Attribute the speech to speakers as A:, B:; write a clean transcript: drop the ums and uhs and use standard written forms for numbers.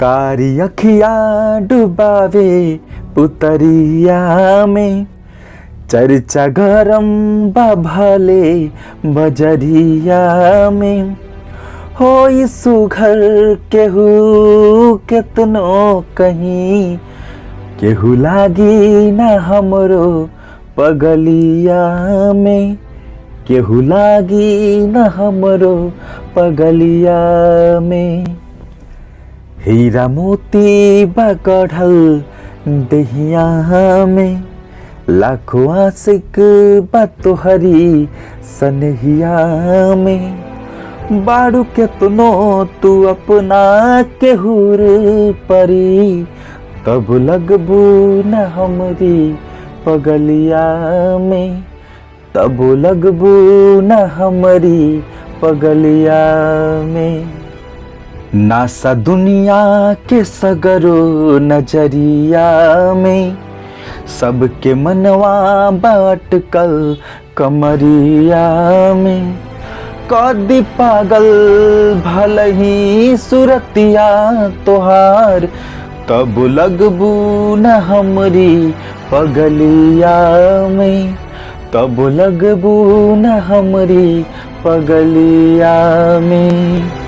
A: कारी अखिया डुबावे पुतरिया में, चर्चा गरम बा भले बजरिया में। हो सुघर केहू केतनो कहीं, केहू लागी न हमरो पगलिया में, केहू लागी न हमरो पगलिया में। हीरा मोती बगढ़ल दहिया में, लाखों आशिक बा तोहरी सनहिया में। बाड़ू केतनो तू अपना केहूर परी, तब लगबू न हमरी पगलिया में, तब लगबू न हमरी पगलिया में। नासा दुनिया के सगरो नजरिया में, सबके मनवा बाटकल कमरिया में। कदी पागल भलही सुरतिया तोहार, तब लगबू न हमरी पगलिया में, तब लगबू न हमरी पगलिया में।